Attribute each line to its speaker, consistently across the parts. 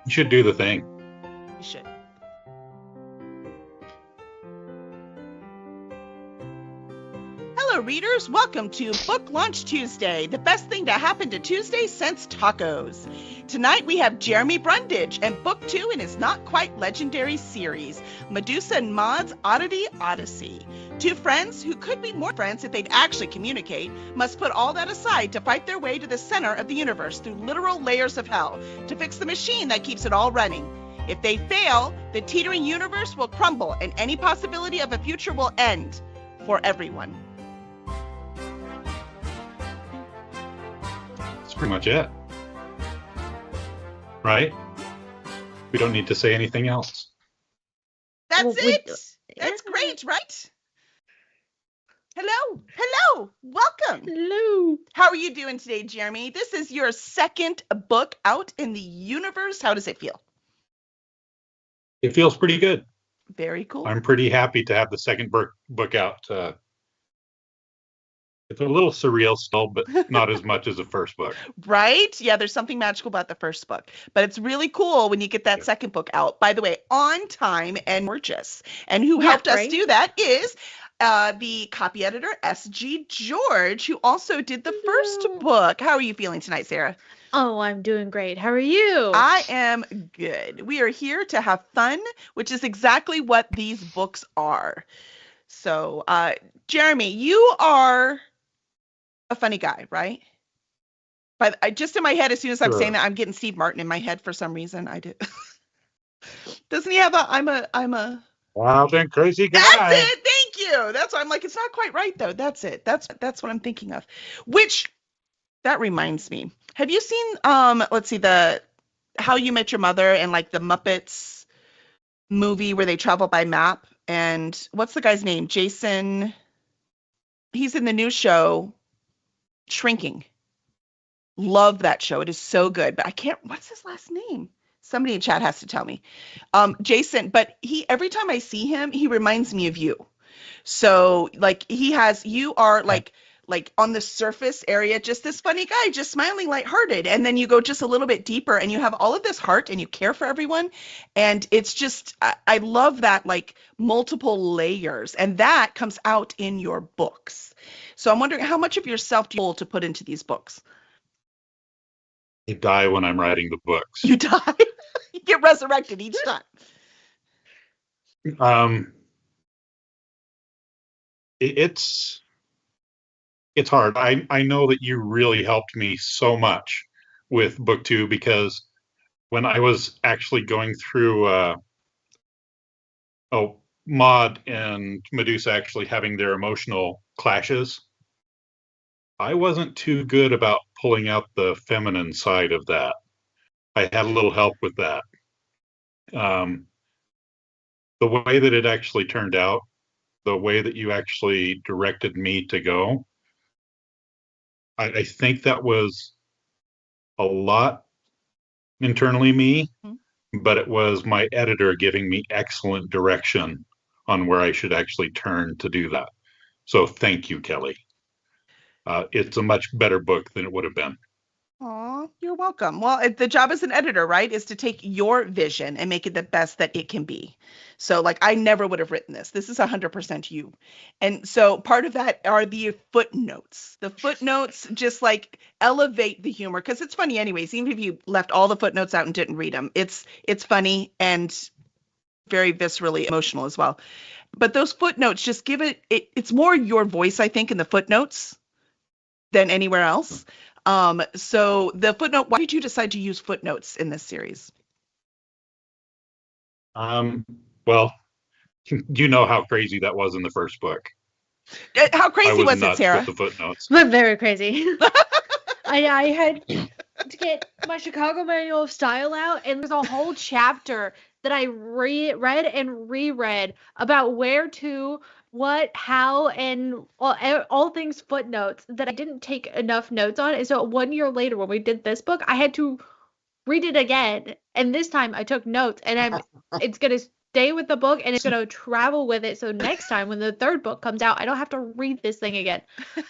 Speaker 1: You should do the thing.
Speaker 2: You should. Hello, readers. Welcome to Book Launch Tuesday, the best thing to happen to Tuesday since tacos. Tonight we have Jeremy Brundage and Book 2 in his not quite legendary series, Medusa and Maud's Oddity, Odyssey. Two friends, who could be more friends if they'd actually communicate, must put all that aside to fight their way to the center of the universe through literal layers of hell to fix the machine that keeps it all running. If they fail, the teetering universe will crumble and any possibility of a future will end for everyone.
Speaker 1: That's pretty much it. Right? We don't need to say anything else.
Speaker 2: That's it. That's great, right? Hello, welcome.
Speaker 3: Hello.
Speaker 2: How are you doing today, Jeremy? This is your second book out in the universe. How does it feel?
Speaker 1: It feels pretty good.
Speaker 2: Very cool.
Speaker 1: I'm pretty happy to have the second book out. It's a little surreal still, but not as much as the first book.
Speaker 2: Right? Yeah, there's something magical about the first book. But it's really cool when you get that second book out. By the way, on time and gorgeous. And who helped us do that is the copy editor, S.G. George, who also did the first book. How are you feeling tonight, Sarah?
Speaker 3: Oh, I'm doing great. How are you?
Speaker 2: I am good. We are here to have fun, which is exactly what these books are. So, Jeremy, you are a funny guy, right? But just in my head, as soon as I'm saying that, I'm getting Steve Martin in my head for some reason. I do. Doesn't he have a I'm a
Speaker 1: wild and crazy guy?
Speaker 2: That's it. Thank you. That's why I'm like, it's not quite right though. That's it. That's what I'm thinking of. Which that reminds me. Have you seen let's see, the How You Met Your Mother and like the Muppets movie where they travel by map? And what's the guy's name? Jason. He's in the new show Shrinking. Love that show. It is so good, but I can't. What's his last name? Somebody in chat has to tell me. Jason, but every time I see him, he reminds me of you. So like you are like on the surface area, just this funny guy, just smiling lighthearted. And then you go just a little bit deeper and you have all of this heart and you care for everyone. And it's just, I love that, like multiple layers, and that comes out in your books. So I'm wondering, how much of yourself do you hold to put into these books?
Speaker 1: I die when I'm writing the books.
Speaker 2: You die? You get resurrected each time.
Speaker 1: It's hard. I know that you really helped me so much with book 2, because when I was actually going through Maud and Medusa actually having their emotional clashes, I wasn't too good about pulling out the feminine side of that. I had a little help with that. The way that it actually turned out, the way that you actually directed me to go, I think that was a lot internally me, but it was my editor giving me excellent direction on where I should actually turn to do that. So thank you, Kelly. It's a much better book than it would have been.
Speaker 2: Aw, you're welcome. Well, the job as an editor, right, is to take your vision and make it the best that it can be. So, like, I never would have written this. This is 100% you. And so part of that are the footnotes. The footnotes just, like, elevate the humor. Because it's funny anyways. Even if you left all the footnotes out and didn't read them, it's funny and very viscerally emotional as well. But those footnotes just give it's more your voice, I think, in the footnotes than anywhere else. So the footnote, why did you decide to use footnotes in this series?
Speaker 1: Well, you know how crazy that was in the first book.
Speaker 2: How crazy was it, Sarah?
Speaker 1: With the footnotes.
Speaker 3: But very crazy. I had to get my Chicago Manual of Style out, and there's a whole chapter that I read and reread about where to, what, how, and all things footnotes that I didn't take enough notes on. And so 1 year later, when we did this book, I had to read it again. And this time I took notes, and it's going to stay with the book and it's going to travel with it. So next time when the third book comes out, I don't have to read this thing again,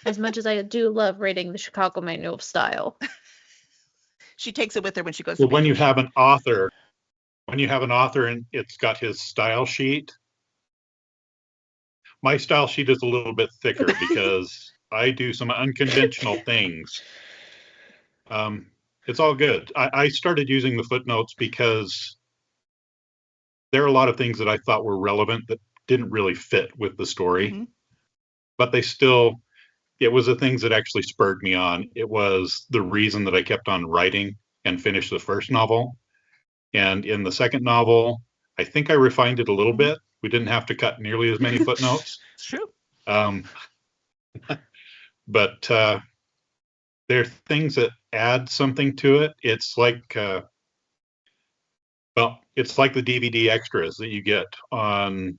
Speaker 3: as much as I do love reading the Chicago Manual of Style.
Speaker 2: She takes it with her when she goes
Speaker 1: to
Speaker 2: vacation.
Speaker 1: When you have an author when you have an author and it's got his style sheet, my style sheet is a little bit thicker because I do some unconventional things. It's all good. I started using the footnotes because there are a lot of things that I thought were relevant that didn't really fit with the story,
Speaker 2: Mm-hmm.
Speaker 1: but they still, it was the things that actually spurred me on. It was the reason that I kept on writing and finished the first novel. And in the second novel, I think I refined it a little bit. We didn't have to cut nearly as many footnotes.
Speaker 2: It's true.
Speaker 1: But there are things that add something to it. It's like, well, it's like the DVD extras that you get on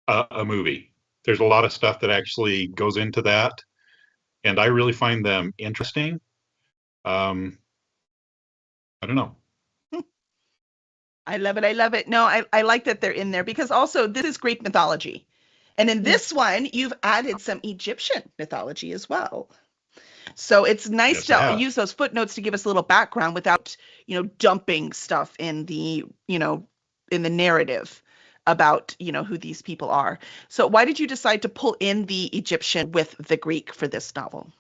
Speaker 1: a movie. There's a lot of stuff that actually goes into that, and I really find them interesting. I don't know.
Speaker 2: I love it. I love it. No, I like that they're in there because also this is Greek mythology. And in this one, you've added some Egyptian mythology as well. So it's nice
Speaker 1: Yes, I
Speaker 2: to
Speaker 1: have.
Speaker 2: use those footnotes to give us a little background without, dumping stuff in the, in the narrative about, who these people are. So why did you decide to pull in the Egyptian with the Greek for this novel?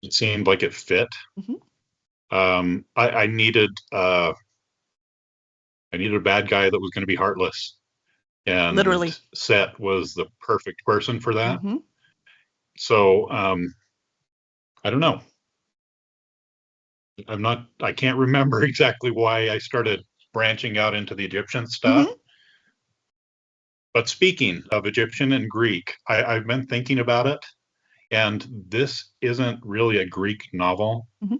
Speaker 1: It seemed like it fit.
Speaker 2: Mhm.
Speaker 1: I needed a bad guy that was going to be heartless, and
Speaker 2: Literally.
Speaker 1: Set was the perfect person for that.
Speaker 2: Hmm.
Speaker 1: So I don't know. I can't remember exactly why I started branching out into the Egyptian stuff.
Speaker 2: Mhm.
Speaker 1: But speaking of Egyptian and Greek, I've been thinking about it, and this isn't really a Greek novel.
Speaker 2: Mhm.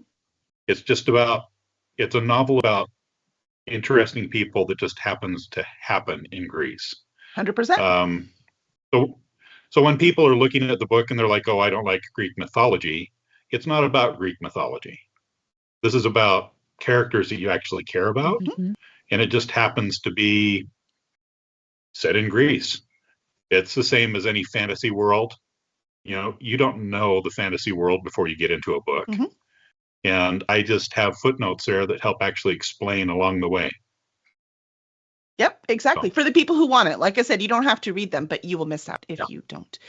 Speaker 1: It's a novel about interesting people that just happens to happen in Greece.
Speaker 2: 100%.
Speaker 1: Um, so, so when people are looking at the book and they're like, "Oh, I don't like Greek mythology," it's not about Greek mythology. This is about characters that you actually care about,
Speaker 3: Mhm.
Speaker 1: and it just happens to be set in Greece. It's the same as any fantasy world. You don't know the fantasy world before you get into a book.
Speaker 2: Mhm.
Speaker 1: And I just have footnotes there that help actually explain along the way.
Speaker 2: Yep, exactly.
Speaker 1: So,
Speaker 2: For the people who want it. Like I said, you don't have to read them, but you will miss out
Speaker 1: yeah.
Speaker 2: if you don't.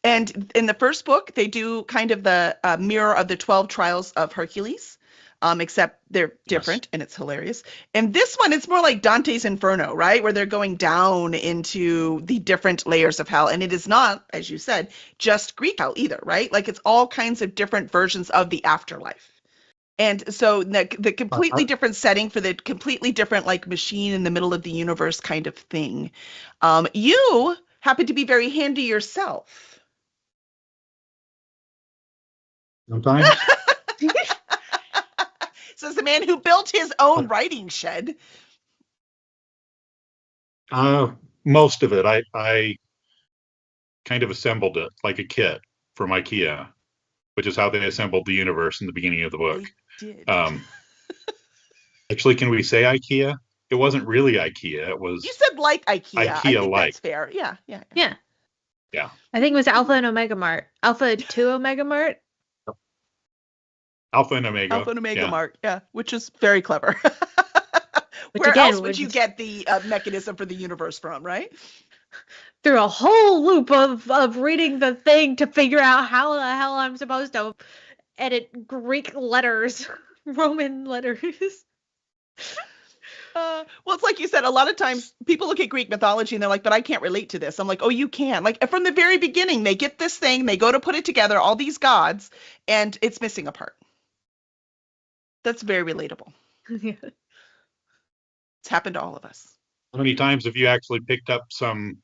Speaker 2: And in the first book, they do kind of the mirror of the 12 trials of Hercules, except they're
Speaker 1: Yes.
Speaker 2: different and it's hilarious. And this one, it's more like Dante's Inferno, right? Where they're going down into the different layers of hell. And it is not, as you said, just Greek hell either, right? Like it's all kinds of different versions of the afterlife. And so the completely different setting for the completely different like machine in the middle of the universe kind of thing. You happen to be very handy yourself.
Speaker 1: Sometimes.
Speaker 2: Says the man who built his own writing shed.
Speaker 1: Most of it, I kind of assembled it like a kit from IKEA, which is how they assembled the universe in the beginning of the book.
Speaker 2: They did.
Speaker 1: Um, Actually, can we say IKEA? It wasn't really IKEA. It
Speaker 2: You
Speaker 1: was
Speaker 2: said like IKEA. I think
Speaker 1: IKEA-like.
Speaker 2: that's fair. Yeah, yeah.
Speaker 3: Yeah.
Speaker 1: Yeah.
Speaker 3: I think it was Alpha and Omega Mart. Alpha 2 Omega Mart.
Speaker 1: Alpha and Omega.
Speaker 2: Alpha and Omega
Speaker 1: Yeah.
Speaker 2: Mart. Yeah, which is very clever.
Speaker 3: Which
Speaker 2: Where
Speaker 3: again,
Speaker 2: else would you get the mechanism for the universe from, right?
Speaker 3: through a whole loop of reading the thing to figure out how the hell I'm supposed to edit Greek letters, Roman letters.
Speaker 2: Well, it's like you said, a lot of times people look at Greek mythology and they're like, but I can't relate to this. I'm like, oh, you can. Like from the very beginning, they get this thing, they go to put it together, all these gods, and it's missing a part. That's very relatable.
Speaker 3: Yeah.
Speaker 2: It's happened to all of us.
Speaker 1: How many times have you actually picked up some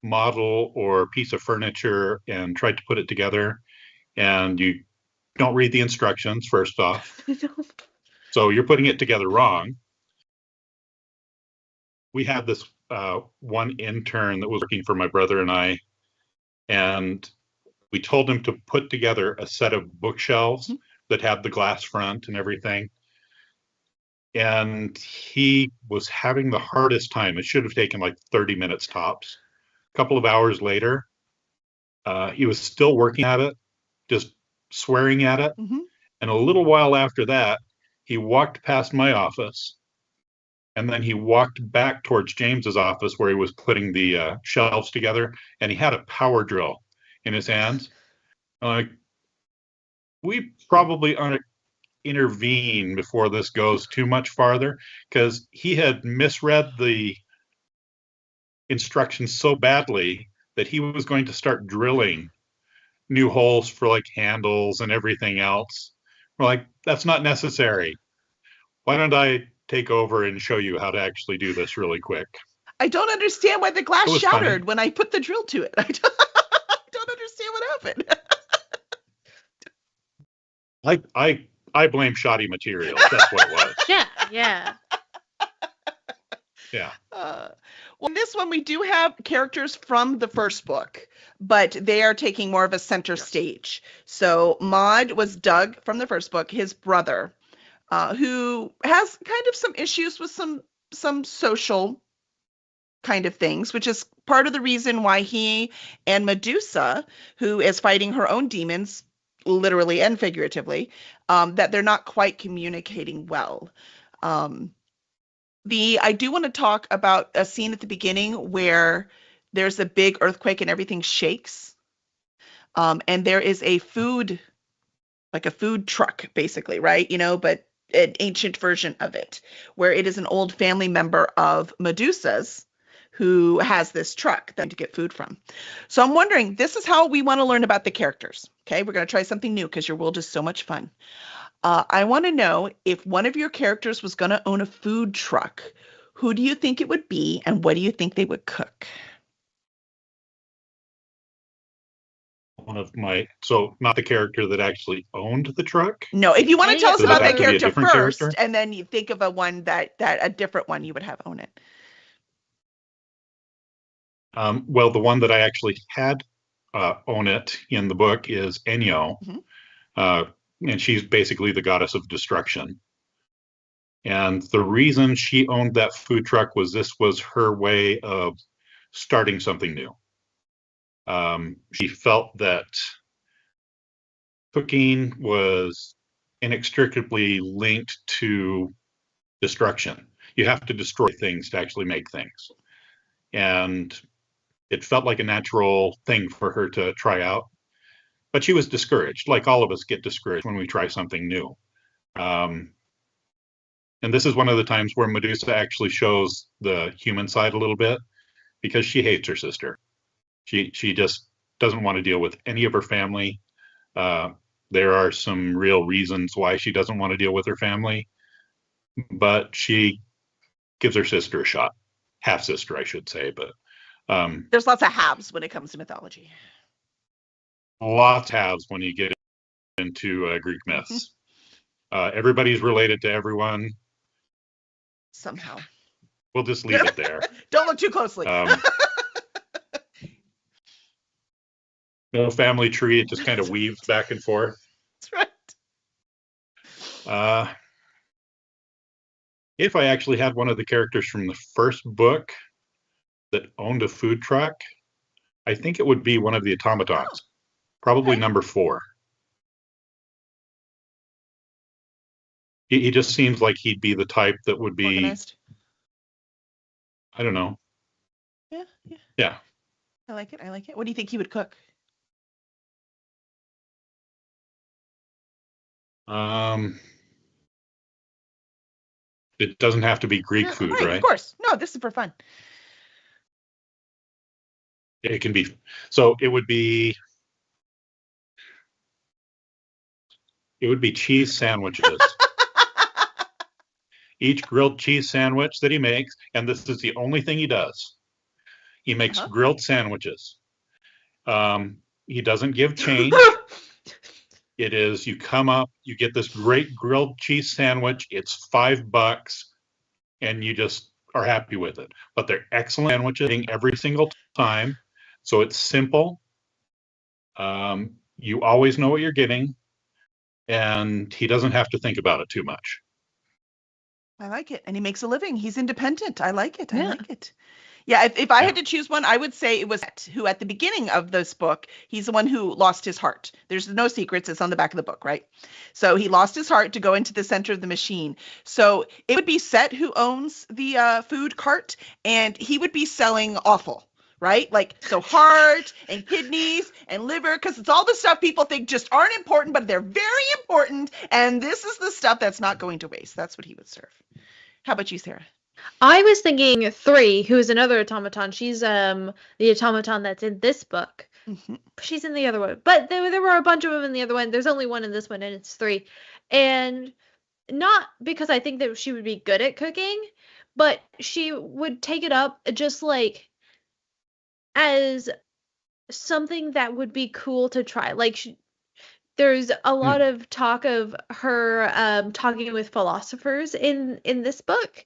Speaker 1: model or piece of furniture and tried to put it together, and you don't read the instructions, first off? So you're putting it together wrong. We had this one intern that was working for my brother and I, and we told him to put together a set of bookshelves that had the glass front and everything. And he was having the hardest time. It should have taken like 30 minutes tops. A couple of hours later, he was still working at it, just swearing at it.
Speaker 2: Mm-hmm.
Speaker 1: And a little while after that, He walked past my office, and then he walked back towards James's office where he was putting the shelves together, and he had a power drill in his hands. Like, we probably intervene before this goes too much farther, because he had misread the instructions so badly that he was going to start drilling new holes for like handles and everything else. We're like, that's not necessary. Why don't I take over and show you how to actually do this really quick?
Speaker 2: I don't understand why the glass
Speaker 1: It was
Speaker 2: shattered
Speaker 1: funny.
Speaker 2: when I put the drill to it. I don't understand what happened.
Speaker 1: I blame shoddy materials. That's what it was.
Speaker 3: Yeah.
Speaker 1: Yeah.
Speaker 2: Well, in this one, we do have characters from the first book, but they are taking more of a center stage. So Maud was Doug from the first book, his brother, who has kind of some issues with some social kind of things, which is part of the reason why he and Medusa, who is fighting her own demons, literally and figuratively, that they're not quite communicating well. I do want to talk about a scene at the beginning where there's a big earthquake and everything shakes. And there is a food truck, basically, right? But an ancient version of it, where it is an old family member of Medusa's who has this truck to get food from. So I'm wondering, this is how we want to learn about the characters. Okay, we're going to try something new because your world is so much fun. I want to know, if one of your characters was going to own a food truck, who do you think it would be, and what do you think they would cook?
Speaker 1: So not the character that actually owned the truck?
Speaker 2: No, if you want to
Speaker 3: Any
Speaker 2: tell us
Speaker 3: of
Speaker 2: about
Speaker 3: the
Speaker 2: that
Speaker 3: other-
Speaker 2: character
Speaker 1: different
Speaker 2: first,
Speaker 1: character?
Speaker 2: and then you think of a different one you would have own it.
Speaker 1: Well, the one that I actually had own it in the book is Enyo.
Speaker 2: Mhm.
Speaker 1: And she's basically the goddess of destruction. And the reason she owned that food truck was this was her way of starting something new. She felt that cooking was inextricably linked to destruction. You have to destroy things to actually make things. And it felt like a natural thing for her to try out. But she was discouraged, like all of us get discouraged when we try something new. And this is one of the times where Medusa actually shows the human side a little bit, because she hates her sister. She just doesn't want to deal with any of her family. There are some real reasons why she doesn't want to deal with her family, but she gives her sister a shot. Half sister, I should say, but
Speaker 2: There's lots of halves when it comes to mythology.
Speaker 1: lots halves when you get into Greek myths. Everybody's related to everyone.
Speaker 2: Somehow.
Speaker 1: We'll just leave it there.
Speaker 2: Don't look too closely.
Speaker 1: No family tree, it just kind of weaves back and forth.
Speaker 2: That's right.
Speaker 1: If I actually had one of the characters from the first book that owned a food truck, I think it would be one of the automatons. Probably
Speaker 2: Okay.
Speaker 1: number 4. He just seems like he'd be the type that would be
Speaker 2: Organized.
Speaker 1: I don't know.
Speaker 2: Yeah. I like it. What do you think he would cook?
Speaker 1: It doesn't have to be Greek food, right?
Speaker 2: Of course. No, this is for fun.
Speaker 1: It can be. So it would be cheese sandwiches. Each grilled cheese sandwich that he makes, and this is the only thing he does. He makes grilled sandwiches. He doesn't give change. It is, you come up, you get this great grilled cheese sandwich. It's $5, and you just are happy with it. But they're excellent sandwiches every single time. So it's simple. You always know what you're getting, and he doesn't have to think about it too much.
Speaker 2: I like it. And he makes a living. He's independent. I like it.
Speaker 3: Yeah.
Speaker 2: I like it. Yeah, if I
Speaker 1: Yeah.
Speaker 2: had to choose one, I would say it was who at the beginning of this book, he's the one who lost his heart. There's no secrets, it's on the back of the book, right? So he lost his heart to go into the center of the machine. So it would be Set who owns the food cart, and he would be selling offal, right? Like, so heart and kidneys and liver, because it's all the stuff people think just aren't important, but they're very important, and this is the stuff that's not going to waste. That's what he would serve. How about you, Sarah?
Speaker 3: I was thinking 3, who is another automaton. She's the automaton that's in this book.
Speaker 2: Mm-hmm.
Speaker 3: She's in the other one, but there were a bunch of them in the other one. There's only one in this one, and it's 3. And not because I think that she would be good at cooking, but she would take it up just like as something that would be cool to try. Like there's a lot of talk of her talking with philosophers in this book,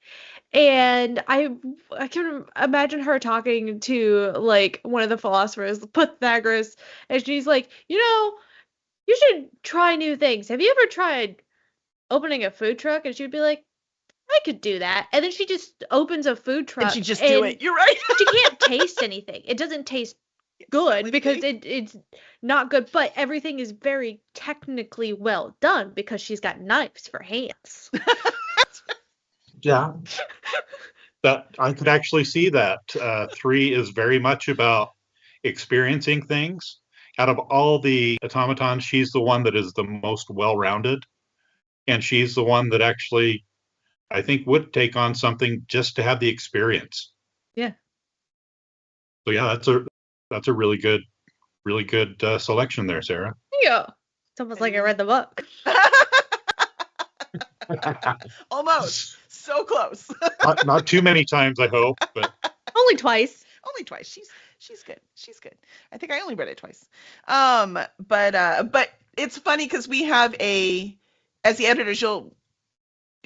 Speaker 3: and I can imagine her talking to like one of the philosophers, Pythagoras, and she's like, you should try new things. Have you ever tried opening a food truck? And she'd be like, I could do that. And then she just opens a food truck
Speaker 2: And she just do it. You're right.
Speaker 3: she can't taste anything. It doesn't taste good because it's not good, but everything is very technically well done because she's got knives for hands.
Speaker 1: Yeah. That I could actually see that. 3 is very much about experiencing things. Out of all the automatons, she's the one that is the most well-rounded, and she's the one that actually, I think, would take on something just to have the experience.
Speaker 3: Yeah.
Speaker 1: So yeah, that's a really good selection there, Sarah.
Speaker 3: Yeah. It's almost like I read the book.
Speaker 2: Almost. So close.
Speaker 1: not too many times, I hope, but
Speaker 3: Only twice.
Speaker 2: Only twice. She's good. She's good. I think I only read it twice. But it's funny because we have as the editors,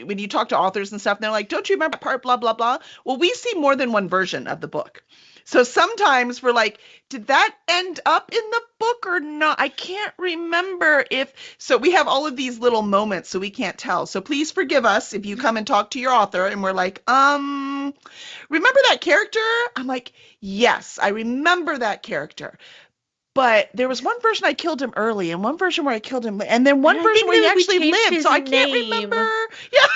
Speaker 2: when you talk to authors and stuff, they're like, don't you remember part blah, blah, blah? Well, we see more than one version of the book. So sometimes we're like, did that end up in the book or not? I can't remember so we have all of these little moments, so we can't tell. So please forgive us if you come and talk to your author and we're like, remember that character? I'm like, yes, I remember that character. But there was one version I killed him early and one version where I killed him, and then one version where he actually lived. So I can't remember. Yeah.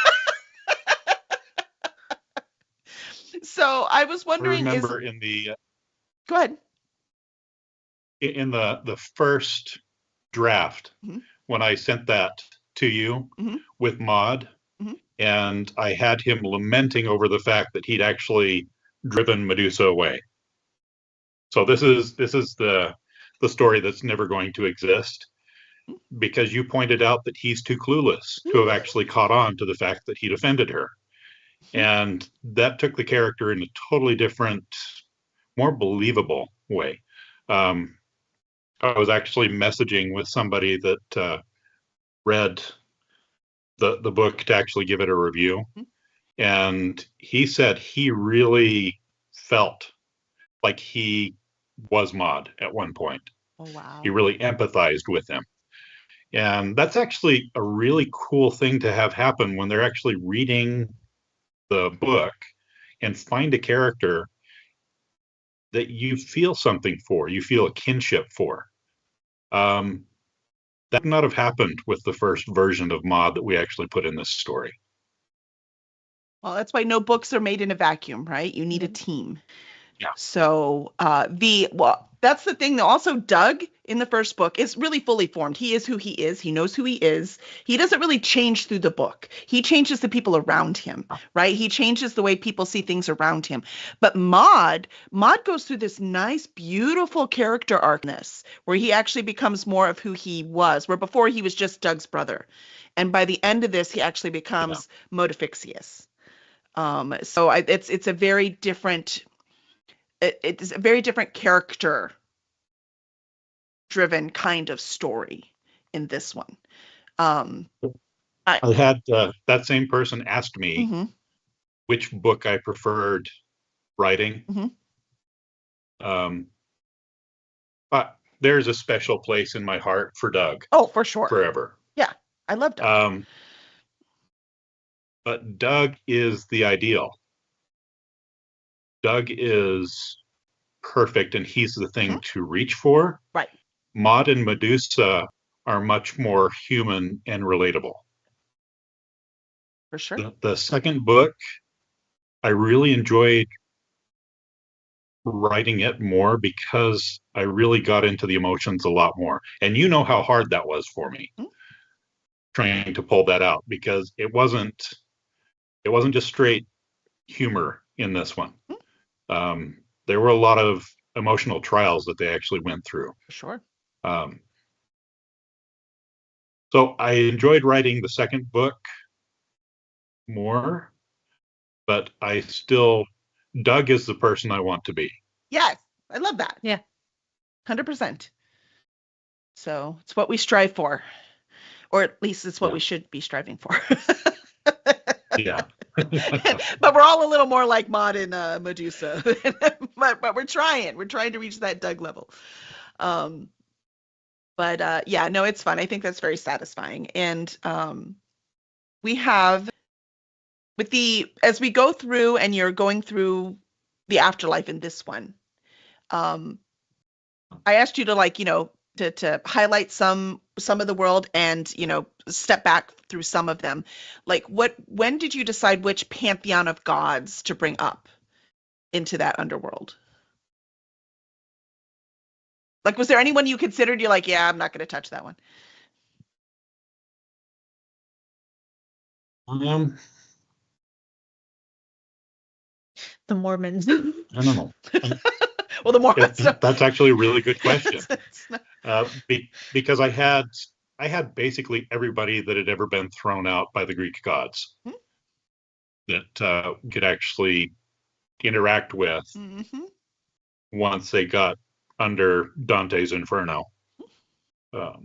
Speaker 2: So I was wondering,
Speaker 1: I remember in the
Speaker 2: go ahead.
Speaker 1: In the first draft, when I sent that to you with Maud, and I had him lamenting over the fact that he'd actually driven Medusa away. So this is the story that's never going to exist, because you pointed out that he's too clueless to have actually caught on to the fact that he'd offended her. And that took the character in a totally different, more believable way. I was actually messaging with somebody that read the book to actually give it a review. And he said he really felt like he was Maud at one point.
Speaker 2: Oh, wow.
Speaker 1: He really empathized with him. And that's actually a really cool thing to have happen when they're actually reading the book and find a character that you feel something for, you feel a kinship for. That would not have happened with the first version of Maud that we actually put in this story.
Speaker 2: Well, that's why no books are made in a vacuum, right? You need a team.
Speaker 1: Yeah.
Speaker 2: So that's the thing. Also, Doug in the first book is really fully formed. He is who he is. He knows who he is. He doesn't really change through the book. He changes the people around him, right? He changes the way people see things around him. But Maud goes through this nice, beautiful character arcness where he actually becomes more of who he was, where before he was just Doug's brother. And by the end of this, he actually becomes Motifixius. So it's a very different... It's a very different character driven kind of story in this one. I
Speaker 1: had that same person asked me which book I preferred writing. There's a special place in my heart for Doug.
Speaker 2: Oh, for sure.
Speaker 1: Forever.
Speaker 2: Yeah, I love Doug.
Speaker 1: But Doug is the ideal. Doug is perfect and he's the thing to reach for.
Speaker 2: Right.
Speaker 1: Maud and Medusa are much more human and relatable.
Speaker 2: For sure.
Speaker 1: The second book, I really enjoyed writing it more because I really got into the emotions a lot more. And you know how hard that was for me trying to pull that out, because it wasn't just straight humor in this one. There were a lot of emotional trials that they actually went through.
Speaker 2: For sure.
Speaker 1: So I enjoyed writing the second book more, but Doug is the person I want to be.
Speaker 2: Yes, I love that.
Speaker 3: Yeah.
Speaker 2: 100%. So it's what we strive for, or at least it's what we should be striving for.
Speaker 1: Yeah.
Speaker 2: But we're all a little more like Maud and Medusa. but we're trying. We're trying to reach that Doug level. But yeah, no, it's fun. I think that's very satisfying. And we have as we go through and you're going through the afterlife in this one, I asked you to to highlight some of the world and step back through some of them. Like when did you decide which pantheon of gods to bring up into that underworld? Like, was there anyone you considered you're like, yeah, I'm not going to touch that one?
Speaker 3: The Mormons.
Speaker 1: I don't know.
Speaker 2: Well, the Mormons.
Speaker 1: That's actually a really good question. Because I had basically everybody that had ever been thrown out by the Greek gods that could actually interact with once they got under Dante's Inferno. I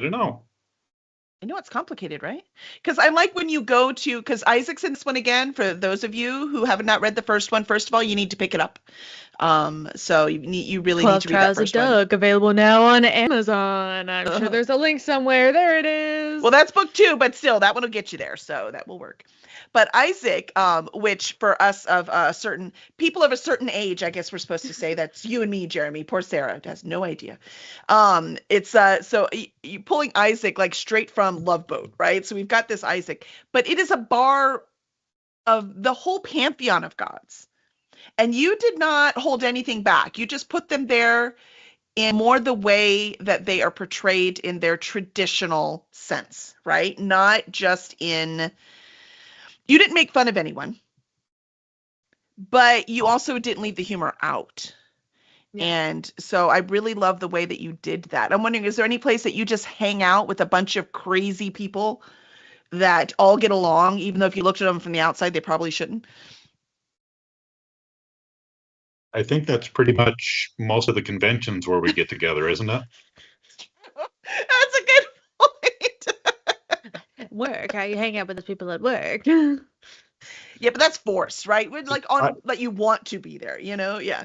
Speaker 1: don't know.
Speaker 2: I know it's complicated, right? Because I like when you go to, because Isaac's in this one again, for those of you who have not read the first one, first of all, you need to pick it up. So you really need to read that first one.
Speaker 3: Doug, available now on Amazon. I'm sure there's a link somewhere. There it is.
Speaker 2: Well, that's book 2, but still, that one will get you there, so that will work. But Isaac, which for us of certain people of a certain age, I guess we're supposed to say, that's you and me, Jeremy. Poor Sarah has no idea. It's so you pulling Isaac like straight from Love Boat, right? So we've got this Isaac, but it is a bar of the whole pantheon of gods, and you did not hold anything back. You just put them there in more the way that they are portrayed in their traditional sense, right? Not just in. You didn't make fun of anyone, but you also didn't leave the humor out. Yeah. And so I really love the way that you did that. I'm wondering, is there any place that you just hang out with a bunch of crazy people that all get along, even though if you looked at them from the outside, they probably shouldn't?
Speaker 1: I think that's pretty much most of the conventions where we get together, isn't it?
Speaker 2: That's a good point.
Speaker 3: Work. I hang out with those people at work.
Speaker 2: Yeah, but that's forced, right? We're like that you want to be there, Yeah.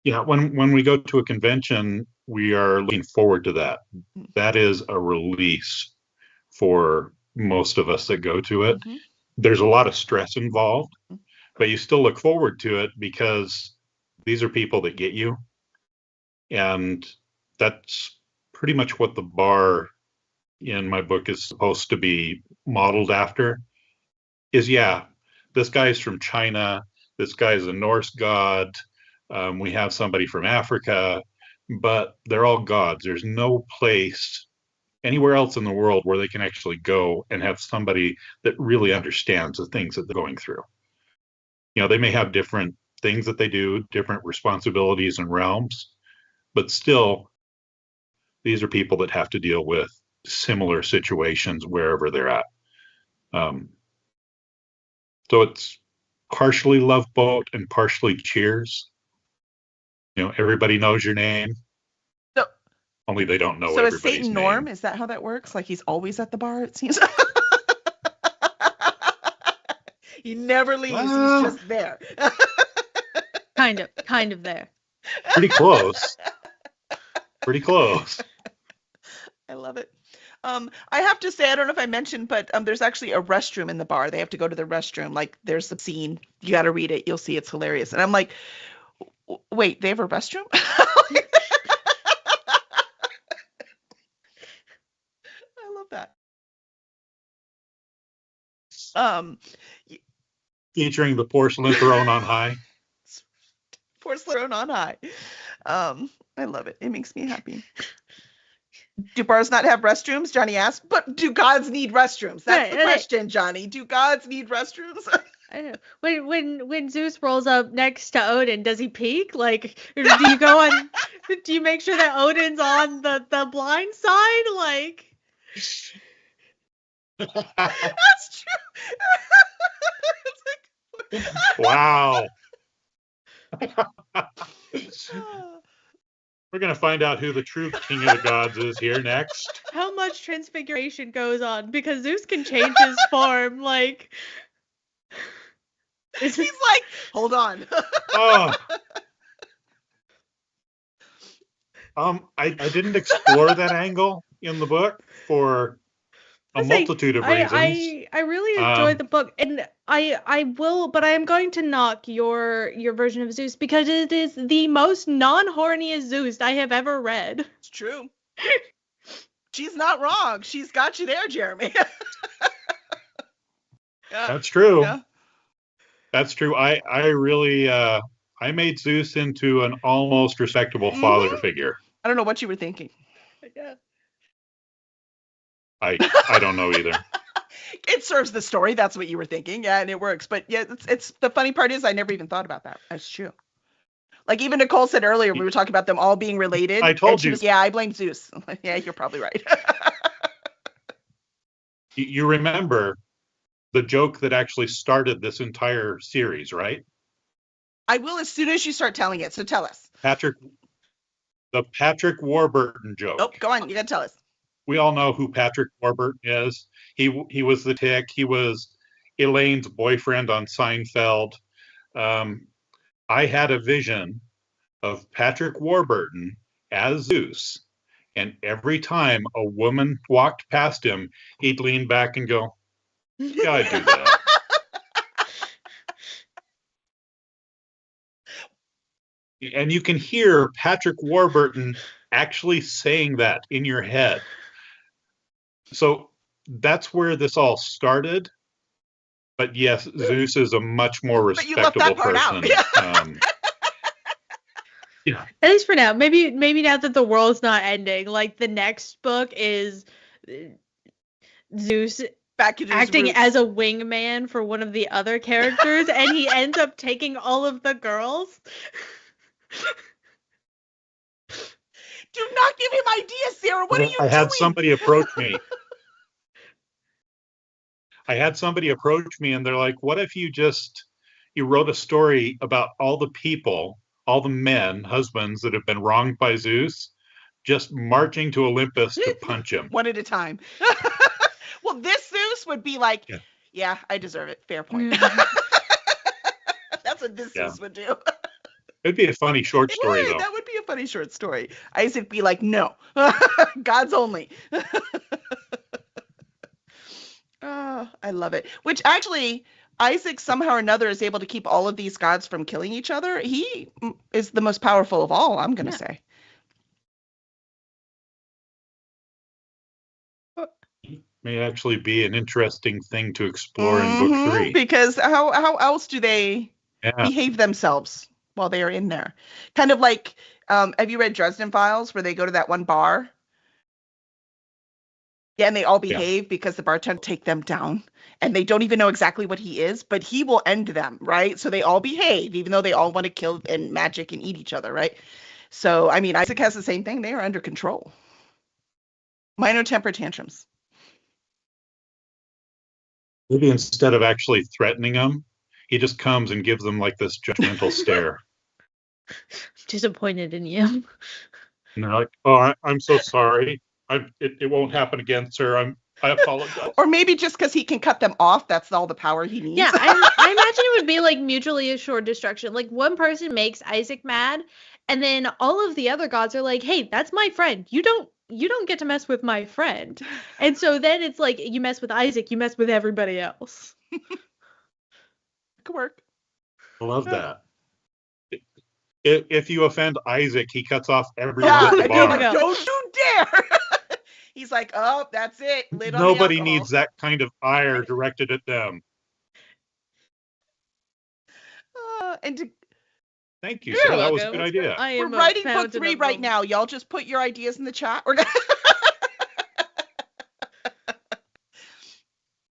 Speaker 1: Yeah, when we go to a convention, we are looking forward to that. That is a release for most of us that go to it. There's a lot of stress involved, but you still look forward to it because these are people that get you. And that's pretty much what the bar in my book is supposed to be modeled after. Is, yeah, this guy's from China, this guy's a Norse god, we have somebody from Africa, but they're all gods. There's no place anywhere else in the world where they can actually go and have somebody that really understands the things that they're going through. They may have different things that they do, different responsibilities and realms, but still, these are people that have to deal with similar situations wherever they're at. So it's partially Love Boat and partially Cheers. Everybody knows your name.
Speaker 2: So,
Speaker 1: only they don't know
Speaker 2: so
Speaker 1: everybody's
Speaker 2: is Satan
Speaker 1: name.
Speaker 2: Norm? Is that how that works? Like he's always at the bar, it seems. He never leaves. He's just there.
Speaker 3: Kind of there.
Speaker 1: Pretty close. Pretty close.
Speaker 2: I love it. I have to say, I don't know if I mentioned, but there's actually a restroom in the bar. They have to go to the restroom. Like, there's a scene. You got to read it. You'll see it's hilarious. And I'm like, wait, they have a restroom? I love that.
Speaker 1: Featuring the porcelain throne on high.
Speaker 2: Porcelain on high. I love it. It makes me happy. Do bars not have restrooms? Johnny asked. But do gods need restrooms? That's the question, Johnny. Do gods need restrooms?
Speaker 3: I know. When Zeus rolls up next to Odin, does he peek? Like, or do you go on? Do you make sure that Odin's on the blind side? Like,
Speaker 2: that's true.
Speaker 1: Wow. We're going to find out who the true king of the gods is here next.
Speaker 3: How much transfiguration goes on? Because Zeus can change his form, like...
Speaker 2: He's like, hold on.
Speaker 1: Oh. I didn't explore that angle in the book for a multitude of reasons.
Speaker 3: I really enjoyed the book, and I will, but I am going to knock your version of Zeus because it is the most non-horniest Zeus I have ever read.
Speaker 2: It's true. She's not wrong. She's got you there, Jeremy.
Speaker 1: Yeah. That's true.
Speaker 2: Yeah.
Speaker 1: That's true. I really I made Zeus into an almost respectable father figure.
Speaker 2: I don't know what you were thinking.
Speaker 3: Yeah.
Speaker 1: I don't know either.
Speaker 2: It serves the story. That's what you were thinking. Yeah, and it works. But yeah, it's the funny part is I never even thought about that. That's true. Like even Nicole said earlier, we were talking about them all being related.
Speaker 1: I told you.
Speaker 2: Yeah, I blame Zeus. Yeah, you're probably right.
Speaker 1: You remember the joke that actually started this entire series, right?
Speaker 2: I will as soon as you start telling it. So tell us.
Speaker 1: The Patrick Warburton joke.
Speaker 2: Oh, go on. You gotta tell us.
Speaker 1: We all know who Patrick Warburton is. He was the Tick. He was Elaine's boyfriend on Seinfeld. I had a vision of Patrick Warburton as Zeus, and every time a woman walked past him, he'd lean back and go, "Yeah, I'd do that." And you can hear Patrick Warburton actually saying that in your head. So that's where this all started. But yes, Zeus is a much more respectable person. Yeah.
Speaker 3: At least for now. Maybe now that the world's not ending, like the next book is Zeus acting as a wingman for one of the other characters, and he ends up taking all of the girls.
Speaker 2: Do not give him ideas, Sarah. What are you doing?
Speaker 1: I had somebody approach me. And they're like, what if you wrote a story about all the people, all the men, husbands that have been wronged by Zeus, just marching to Olympus to punch him.
Speaker 2: One at a time. Well, this Zeus would be like, yeah, I deserve it. Fair point. That's what this Zeus would do.
Speaker 1: It'd be a funny short story, though.
Speaker 2: That would be a funny short story. Isaac would be like, no, God's only. Oh, I love it. Which actually, Isaac somehow or another is able to keep all of these gods from killing each other. He is the most powerful of all, I'm going to say.
Speaker 1: May actually be an interesting thing to explore in book 3.
Speaker 2: Because how else do they behave themselves while they are in there? Kind of like, have you read Dresden Files where they go to that one bar? Yeah, and they all behave because the bartender take them down, and they don't even know exactly what he is, but he will end them, right? So they all behave, even though they all want to kill and magic and eat each other, right? So, I mean, Isaac has the same thing. They are under control. Minor temper tantrums.
Speaker 1: Maybe instead of actually threatening them, he just comes and gives them like this judgmental stare.
Speaker 3: Disappointed in you.
Speaker 1: And they're like, "Oh, I'm so sorry. It won't happen again, sir. I apologize."
Speaker 2: Or maybe just because he can cut them off, that's all the power he needs.
Speaker 3: Yeah, I imagine it would be like mutually assured destruction. Like one person makes Isaac mad, and then all of the other gods are like, "Hey, that's my friend. You don't you don't get to mess with my friend. And so then it's like, you mess with Isaac, you mess with everybody else.
Speaker 2: Could work.
Speaker 1: I love that. If you offend Isaac, he cuts off everyone
Speaker 2: Yeah,
Speaker 1: at the
Speaker 2: and you're
Speaker 1: bar.
Speaker 2: like, don't you dare. He's like, oh, that's it. Lid on the
Speaker 1: Nobody
Speaker 2: alcohol.
Speaker 1: needs that kind of ire directed at them.
Speaker 2: And
Speaker 1: Thank you,
Speaker 3: You're
Speaker 1: Sarah. That was a
Speaker 3: welcome.
Speaker 1: good idea.
Speaker 3: I
Speaker 2: we're
Speaker 3: am a
Speaker 2: writing book
Speaker 3: fountain
Speaker 2: 3
Speaker 3: of
Speaker 2: right
Speaker 3: them.
Speaker 2: now. Y'all just put your ideas in the chat. We're gonna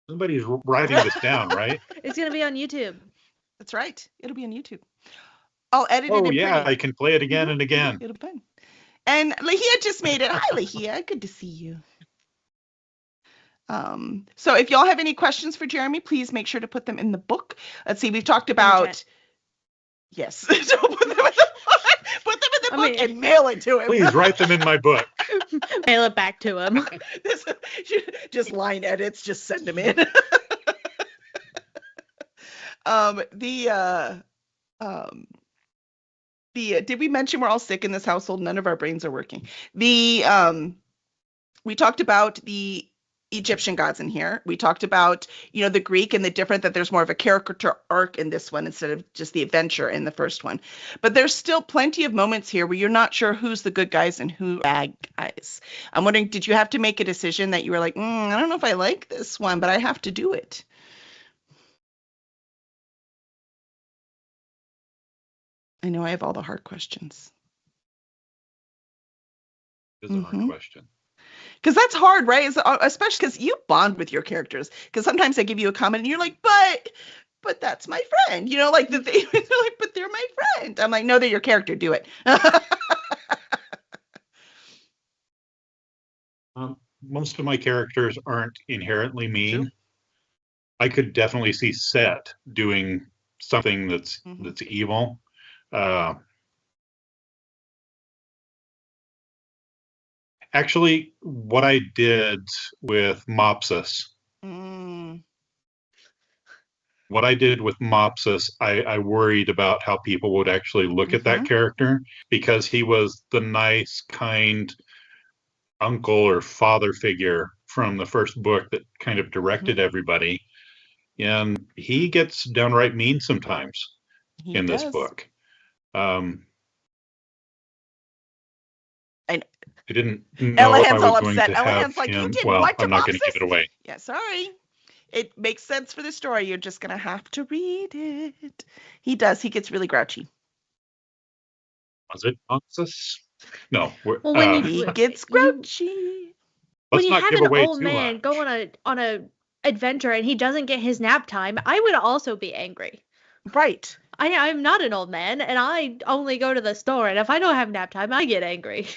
Speaker 1: Somebody's writing this down, right?
Speaker 3: It's going to be on YouTube.
Speaker 2: That's right. It'll be on YouTube. I'll edit it
Speaker 1: Oh,
Speaker 2: in
Speaker 1: yeah,
Speaker 2: pretty.
Speaker 1: I can play it again and again.
Speaker 2: It'll be fun. And Lahia just made it. Hi, Lahia. Good to see you. So if y'all have any questions for Jeremy, please make sure to put them in the book. Let's see. We've talked about. Yes. So put them in the book and mail it to him.
Speaker 1: Please write them in my book.
Speaker 3: Mail it back to him.
Speaker 2: Just line edits. Just send them in. Did we mention we're all sick in this household? None of our brains are working. We talked about the Egyptian gods in here. We talked about, the Greek and the different, that there's more of a character arc in this one instead of just the adventure in the first one. But there's still plenty of moments here where you're not sure who's the good guys and who bad guys. I'm wondering, did you have to make a decision that you were like, I don't know if I like this one, but I have to do it? I know I have all the hard questions.
Speaker 1: This is a hard question.
Speaker 2: Because that's hard, right? Especially because you bond with your characters. Because sometimes I give you a comment and you're like, but that's my friend. They're like, but they're my friend. I'm like, no, they're your character. Do it.
Speaker 1: Most of my characters aren't inherently mean.
Speaker 2: True.
Speaker 1: I could definitely see Set doing something that's evil. Actually, what I did with Mopsus, I worried about how people would actually look at that character, because he was the nice, kind uncle or father figure from the first book that kind of directed everybody. And he gets downright mean sometimes in this book. I didn't know if I was going to have
Speaker 2: like,
Speaker 1: him.
Speaker 2: You did
Speaker 1: well,
Speaker 2: what to
Speaker 1: I'm not going to give it away.
Speaker 2: Yeah, sorry. It makes sense for the story. You're just going to have to read it. He does. He gets really grouchy.
Speaker 1: Was it Mopsus? No.
Speaker 2: He gets grouchy.
Speaker 3: When you have an old man go on a adventure and he doesn't get his nap time, I would also be angry.
Speaker 2: Right.
Speaker 3: I'm not an old man, and I only go to the store, and if I don't have nap time, I get angry.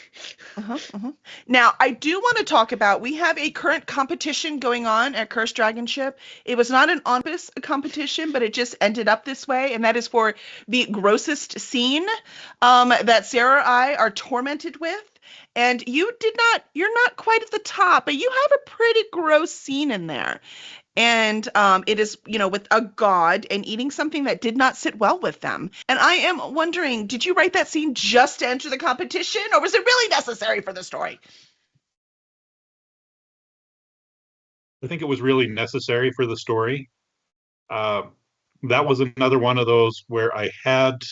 Speaker 2: Now, I do want to talk about, we have a current competition going on at Cursed Dragon Ship. It was not an on-purpose competition, but it just ended up this way, and that is for the grossest scene that Sarah or I are tormented with. And you're not quite at the top, but you have a pretty gross scene in there. And it is, with a god and eating something that did not sit well with them. And I am wondering, did you write that scene just to enter the competition, or was it really necessary for the story?
Speaker 1: I think it was really necessary for the story. That was another one of those where I had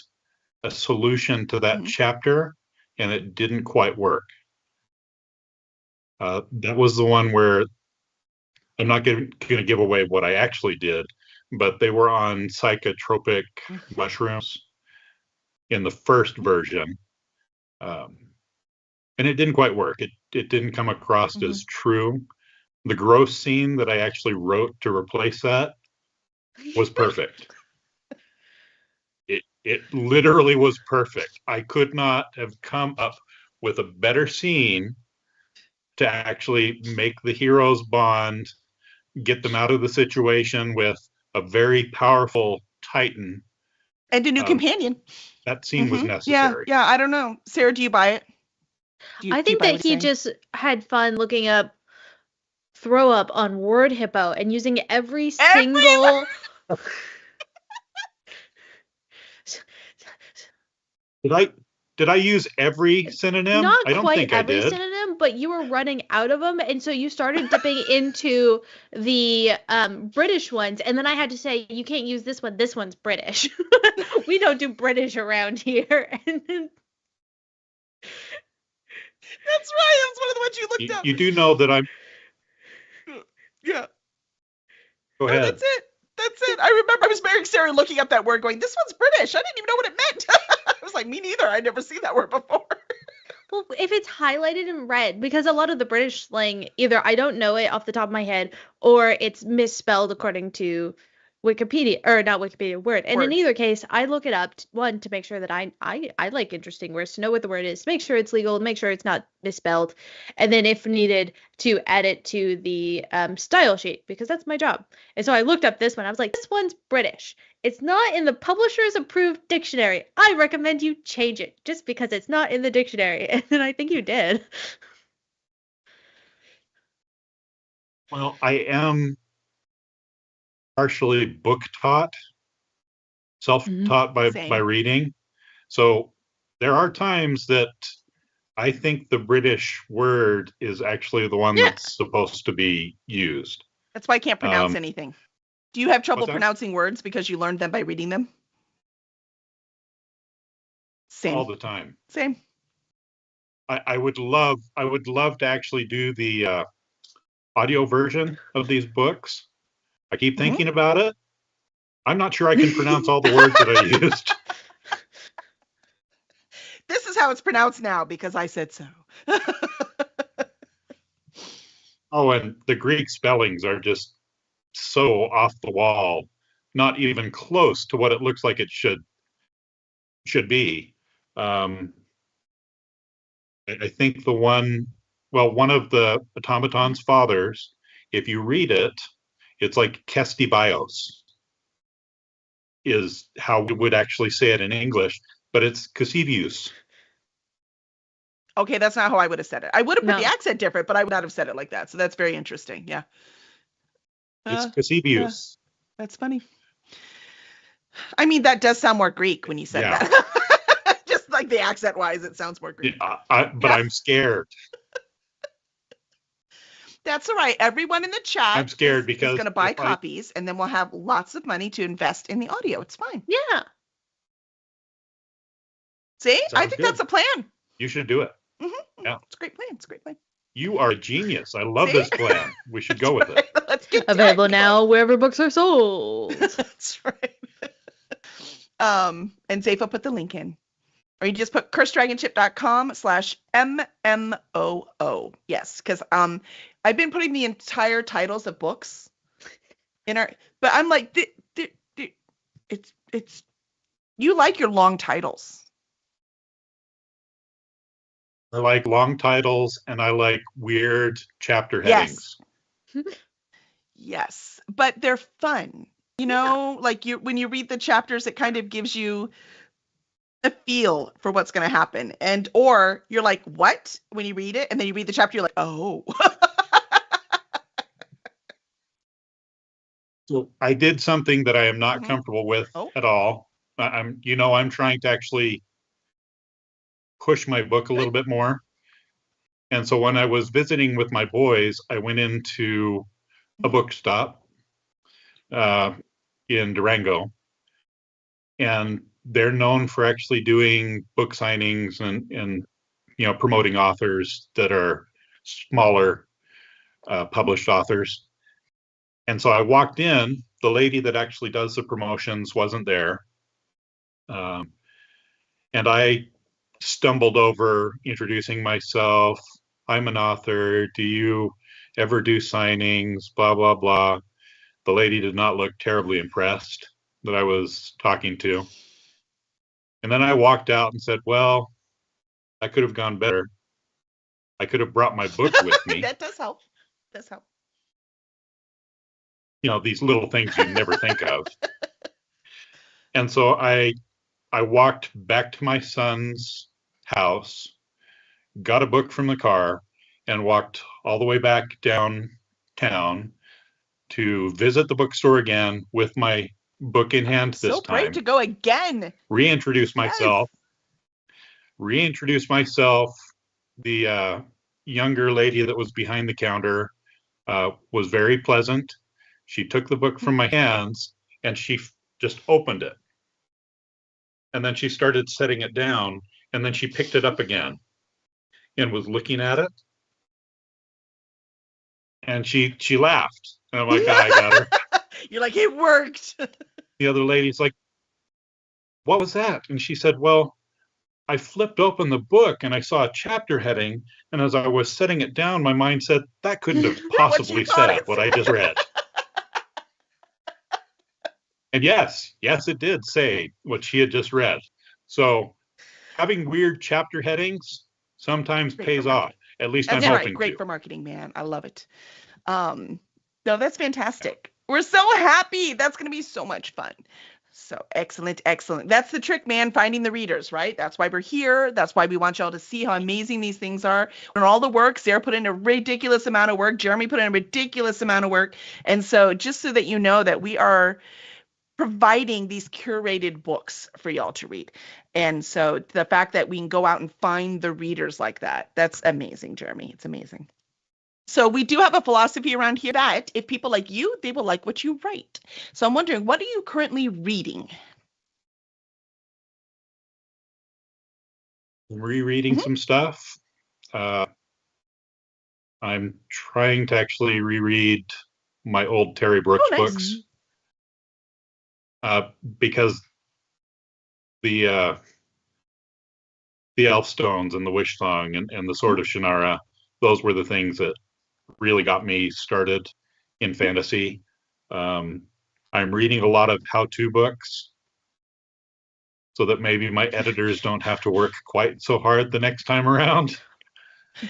Speaker 1: a solution to that chapter, and it didn't quite work. That was the one where I'm not going to give away what I actually did, but they were on psychotropic mushrooms in the first version. And it didn't quite work. It didn't come across as true. The gross scene that I actually wrote to replace that was perfect. It literally was perfect. I could not have come up with a better scene to actually make the heroes bond, get them out of the situation with a very powerful Titan.
Speaker 2: And a new companion.
Speaker 1: That scene was necessary.
Speaker 2: Yeah, I don't know. Sarah, do you buy it?
Speaker 3: I think that he just had fun looking up throw up on Word Hippo and using every single...
Speaker 1: Did I use every synonym?
Speaker 3: Not
Speaker 1: I don't
Speaker 3: quite
Speaker 1: think
Speaker 3: every
Speaker 1: I did.
Speaker 3: synonym, them, but you were running out of them, and so you started dipping into the British ones, and then I had to say, you can't use this one. This one's British. We don't do British around here. And then
Speaker 2: That's right. That was one of the ones you looked up.
Speaker 1: You do know that I'm.
Speaker 2: Yeah.
Speaker 1: Go
Speaker 2: No,
Speaker 1: ahead.
Speaker 2: that's it. That's it. I remember I was marrying Sarah and looking up that word going, this one's British. I didn't even know what it meant. I was like, me neither. I'd never seen that word before.
Speaker 3: well, if it's highlighted in red, because a lot of the British slang, either I don't know it off the top of my head, or it's misspelled according to Wikipedia, or not Wikipedia, Word. And in
Speaker 2: Word.
Speaker 3: either case, I look it up, one, to make sure that I like interesting words, to know what the word is, to make sure it's legal, make sure it's not misspelled, and then if needed, to add it to the style sheet, because that's my job. And so I looked up this one. I was like, this one's British. It's not in the publisher's approved dictionary. I recommend you change it just because it's not in the dictionary. And then I think you did.
Speaker 1: Well, I am partially book taught, self-taught by
Speaker 2: Same.
Speaker 1: reading. So there are times that I think the British word is actually the one
Speaker 3: Yeah.
Speaker 1: that's supposed to be used.
Speaker 2: That's why I can't pronounce anything. Do you have trouble
Speaker 1: What's that?
Speaker 2: pronouncing words because you learned them by reading them? Same.
Speaker 1: All the time.
Speaker 2: Same.
Speaker 1: I would love to actually do the audio version of these books. I keep thinking about it. I'm not sure I can pronounce all the words that I used.
Speaker 2: This is how it's pronounced now because I said so.
Speaker 1: Oh, and the Greek spellings are just so off the wall, not even close to what it looks like it should be. I think one of the automaton's fathers, if you read it, it's like Kestibios is how we would actually say it in English, but it's Kasivius.
Speaker 2: Okay, that's not how I would have said it. I would have put
Speaker 3: No.
Speaker 2: the accent different, but I would not have said it like that. So that's very interesting. Yeah.
Speaker 1: It's Kasivius.
Speaker 2: That's funny. I mean, that does sound more Greek when you said
Speaker 1: Yeah.
Speaker 2: that. Just like the accent wise, it sounds more Greek.
Speaker 1: But I'm scared.
Speaker 2: That's all right. Everyone in the chat
Speaker 1: I'm scared
Speaker 2: is
Speaker 1: because
Speaker 2: going to buy
Speaker 1: if I-
Speaker 2: copies, and then we'll have lots of money to invest in the audio. It's fine.
Speaker 3: Yeah.
Speaker 2: See, I
Speaker 1: Sounds
Speaker 2: think
Speaker 1: good.
Speaker 2: that's a plan.
Speaker 1: You should do it. Yeah.
Speaker 2: It's a great plan. It's a great plan.
Speaker 1: You are a genius. I love
Speaker 2: See?
Speaker 1: this plan. We should go with it.
Speaker 2: Let's get to
Speaker 3: Available
Speaker 2: it.
Speaker 3: now wherever books are sold.
Speaker 2: That's right. And Zepho put the link in. Or you just put cursedragonship.com/MMOO. Yes, because I've been putting the entire titles of books in our, but I'm like, it's you like your long titles.
Speaker 1: I like long titles and I like weird chapter
Speaker 2: Yes.
Speaker 1: headings.
Speaker 2: Yes, but they're fun. You know, like when you read the chapters, it kind of gives you a feel for what's going to happen. And or you're like, what? When you read it, and then you read the chapter, you're like, oh.
Speaker 1: So I did something that I am not
Speaker 2: Mhm.
Speaker 1: comfortable with
Speaker 2: Oh.
Speaker 1: at all. I'm trying to actually push my book a little bit more. And so when I was visiting with my boys, I went into a bookstop in Durango, and they're known for actually doing book signings and promoting authors that are smaller published authors. And so I walked in, the lady that actually does the promotions wasn't there. And I stumbled over introducing myself. I'm an author. Do you ever do signings? Blah, blah, blah. The lady did not look terribly impressed that I was talking to. And then I walked out and said, well, I could have gone better. I could have brought my book with me.
Speaker 2: That does help. Does help.
Speaker 1: These little things you never think of. And so I walked back to my son's house, got a book from the car, and walked all the way back downtown to visit the bookstore again with my book in hand this
Speaker 2: So brave
Speaker 1: time.
Speaker 2: to go again.
Speaker 1: Reintroduce myself. The younger lady that was behind the counter was very pleasant. She took the book from my hands and she just opened it. And then she started setting it down, and then she picked it up again and was looking at it. And she laughed. And I'm like, I got her.
Speaker 2: You're like, it worked.
Speaker 1: The other lady's like, what was that? And she said, well, I flipped open the book and I saw a chapter heading. And as I was setting it down, my mind said, that couldn't have possibly said what I just read. And yes, it did say what she had just read. So having weird chapter headings sometimes pays off. At least
Speaker 2: That's
Speaker 1: I'm
Speaker 2: right.
Speaker 1: hoping
Speaker 2: Great
Speaker 1: to.
Speaker 2: for marketing, man. I love it. No, that's fantastic. We're so happy. That's going to be so much fun. So excellent. That's the trick, man, finding the readers, right? That's why we're here. That's why we want y'all to see how amazing these things are. And all the work, Sarah put in a ridiculous amount of work. Jeremy put in a ridiculous amount of work. And so just so that you know that we are providing these curated books for y'all to read. And so the fact that we can go out and find the readers like that, that's amazing, Jeremy. It's amazing. So we do have a philosophy around here that if people like you, they will like what you write. So I'm wondering, what are you currently reading?
Speaker 1: Rereading some stuff. I'm trying to actually reread my old Terry Brooks books because the Elfstones and the Wish Song and the Sword of Shannara, those were the things that really got me started in fantasy. I'm reading a lot of how-to books so that maybe my editors don't have to work quite so hard the next time around.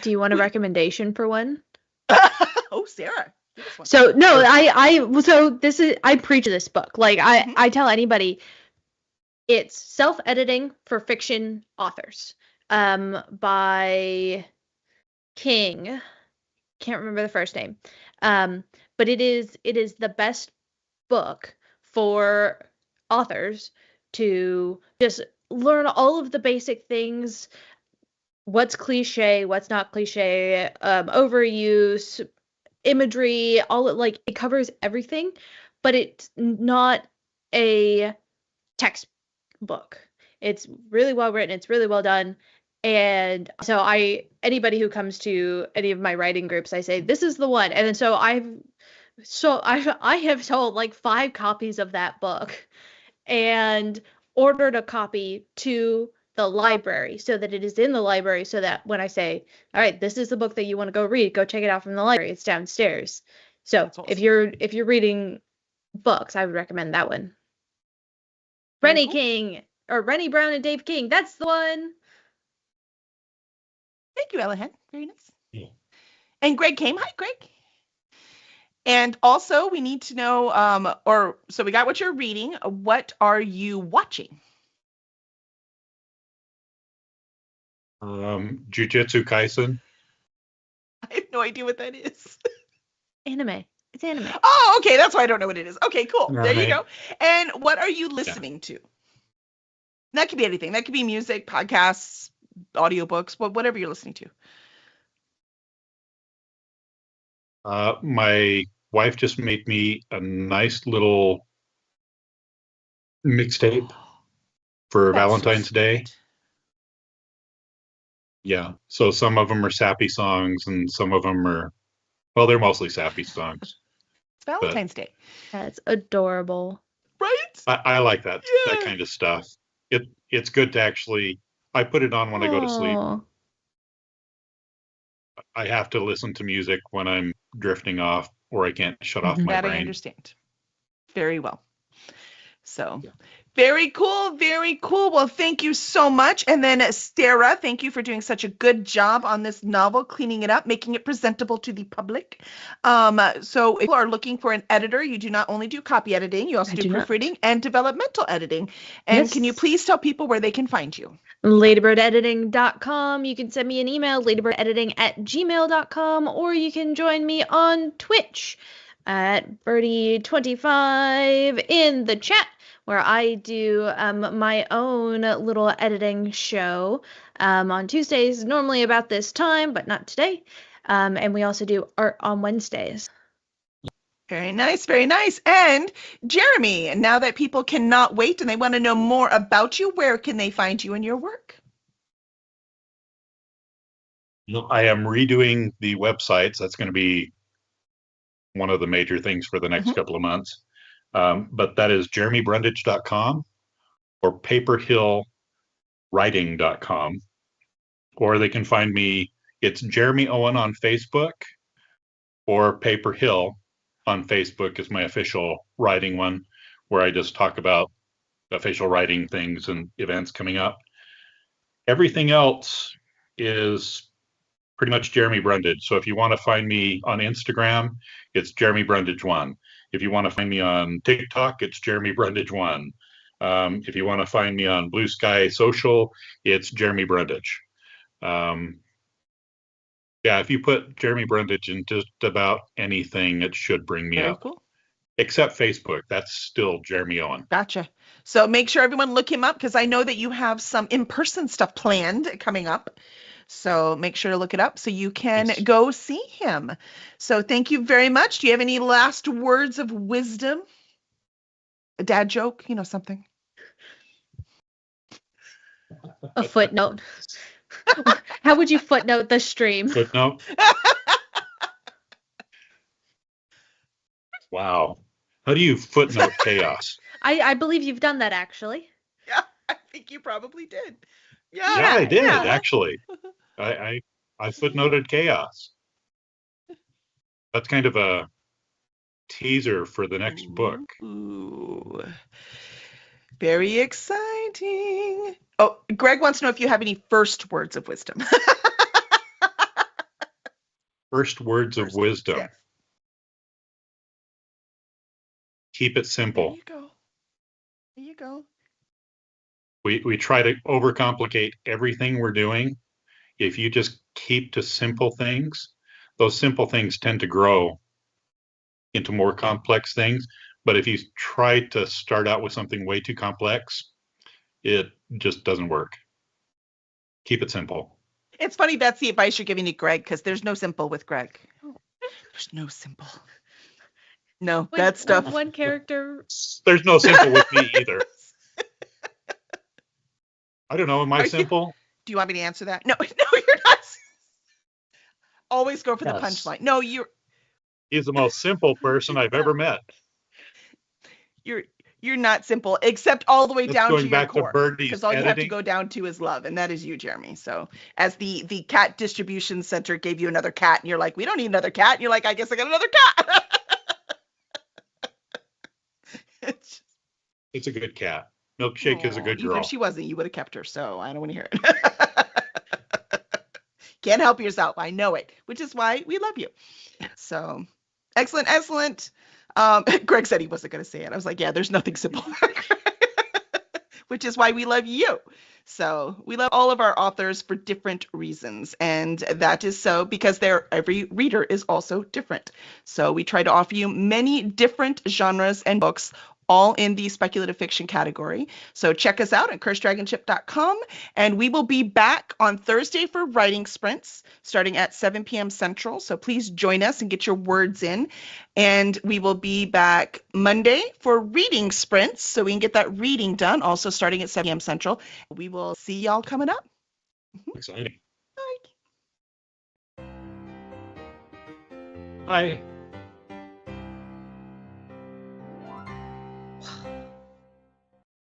Speaker 3: Do you want a recommendation for one?
Speaker 2: Oh, Sarah. Give us one.
Speaker 3: So no, I preach this book. Like I tell anybody, it's self-editing for fiction authors. By King. Can't remember the first name. But it is the best book for authors to just learn all of the basic things, what's cliche, what's not cliche, overuse, imagery, all it covers everything, but it's not a textbook. It's really well written, it's really well done. And so anybody who comes to any of my writing groups, I say, this is the one. And then so I have sold like 5 copies of that book and ordered a copy to the library so that it is in the library, so that when I say, all right, this is the book that you want to go read, go check it out from the library. It's downstairs. So awesome. if you're reading books, I would recommend that one. Rennie King, or Rennie Brown and Dave King. That's the one.
Speaker 2: Thank you, Elahan. Very nice. Yeah. And Greg came. Hi, Greg. And also, we need to know, so we got what you're reading. What are you watching?
Speaker 1: Jujutsu Kaisen.
Speaker 2: I have no idea what that is.
Speaker 3: Anime. It's anime.
Speaker 2: Oh, okay. That's why I don't know what it is. Okay, cool. Anime. There you go. And what are you listening to? That could be anything. That could be music, podcasts, audiobooks, whatever you're listening to.
Speaker 1: My wife just made me a nice little mixtape for Valentine's Day. Yeah. So some of them are sappy songs and some of them are, well, they're mostly sappy songs.
Speaker 2: It's Valentine's Day.
Speaker 3: That's adorable.
Speaker 2: Right?
Speaker 1: I like that kind of stuff. It's good to actually, I put it on when I go to sleep. I have to listen to music when I'm drifting off or I can't shut off my brain.
Speaker 2: That I understand. Very well. So, very cool, very cool. Well, thank you so much. And then Sarah, thank you for doing such a good job on this novel, cleaning it up, making it presentable to the public. So if you are looking for an editor, you do not only do copy editing, you also do proofreading and developmental editing. And can you please tell people where they can find you?
Speaker 3: ladybirdediting.com. You can send me an email, ladybirdediting@gmail.com, or you can join me on Twitch at Birdie25 in the chat, where I do my own little editing show on Tuesdays, normally about this time, but not today. And we also do art on Wednesdays.
Speaker 2: Very nice, very nice. And Jeremy, now that people cannot wait and they want to know more about you, where can they find you and your work?
Speaker 1: I am redoing the websites. That's going to be one of the major things for the next couple of months. But that is jeremybrundage.com or paperhillwriting.com. Or they can find me, it's Jeremy Owen on Facebook, or Paper Hill on Facebook is my official writing one, where I just talk about official writing things and events coming up. Everything else is pretty much Jeremy Brundage. So if you want to find me on Instagram, it's Jeremy Brundage1. If you want to find me on TikTok, it's Jeremy Brundage1. If you want to find me on Blue Sky Social, it's Jeremy Brundage. Yeah, if you put Jeremy Brundage in just about anything, it should bring me
Speaker 2: Very
Speaker 1: up.
Speaker 2: cool.
Speaker 1: Except Facebook, that's still Jeremy Owen.
Speaker 2: Gotcha. So make sure everyone look him up, because I know that you have some in-person stuff planned coming up. So make sure to look it up so you can
Speaker 1: Yes.
Speaker 2: go see him. So thank you very much. Do you have any last words of wisdom? A dad joke, something.
Speaker 3: A footnote. How would you footnote the stream?
Speaker 1: Footnote? Wow. How do you footnote chaos?
Speaker 3: I believe you've done that, actually.
Speaker 2: Yeah, I think you probably did.
Speaker 1: Yeah, I did,
Speaker 2: yeah.
Speaker 1: actually. I footnoted chaos. That's kind of a teaser for the next book.
Speaker 2: Ooh. Very exciting. Oh, Greg wants to know if you have any first words of wisdom.
Speaker 1: First words of wisdom.
Speaker 2: Yes.
Speaker 1: Keep it
Speaker 2: There
Speaker 1: simple.
Speaker 2: you go. There you go.
Speaker 1: We try to overcomplicate everything we're doing. If you just keep to simple things, those simple things tend to grow into more complex things. But if you try to start out with something way too complex, it just doesn't work. Keep it simple.
Speaker 2: It's funny, that's the advice you're giving to Greg, because there's no simple with Greg. There's no simple. No, that stuff.
Speaker 3: One character.
Speaker 1: There's no simple with me either. I don't know. Am I simple?
Speaker 2: Do you want me to answer that? No, you're not. Always go for the
Speaker 1: Yes.
Speaker 2: punchline. No, you're
Speaker 1: He's the most simple person I've ever met.
Speaker 2: you're not simple, except all the way
Speaker 1: That's
Speaker 2: down to
Speaker 1: going
Speaker 2: your
Speaker 1: back to
Speaker 2: core.
Speaker 1: Birdie's
Speaker 2: Because all you have to
Speaker 1: editing.
Speaker 2: go down to is love, and that is you, Jeremy. So as the cat distribution center gave you another cat, and you're like, we don't need another cat. And you're like, I guess I got another cat.
Speaker 1: It's a good cat. Milkshake is a good
Speaker 2: Even
Speaker 1: girl.
Speaker 2: if she wasn't, you would have kept her. So I don't want to hear it. Can't help yourself. I know it, which is why we love you. So excellent, excellent. Greg said he wasn't going to say it. I was like, yeah, there's nothing simple. Which is why we love you. So we love all of our authors for different reasons. And that is so because every reader is also different. So we try to offer you many different genres and books, all in the speculative fiction category. So check us out at cursedragonship.com, and we will be back on Thursday for writing sprints starting at 7 p.m. Central. So please join us and get your words in. And we will be back Monday for reading sprints, so we can get that reading done, also starting at 7 p.m. Central. We will see y'all coming up.
Speaker 1: Exciting.
Speaker 2: Bye.
Speaker 1: Hi.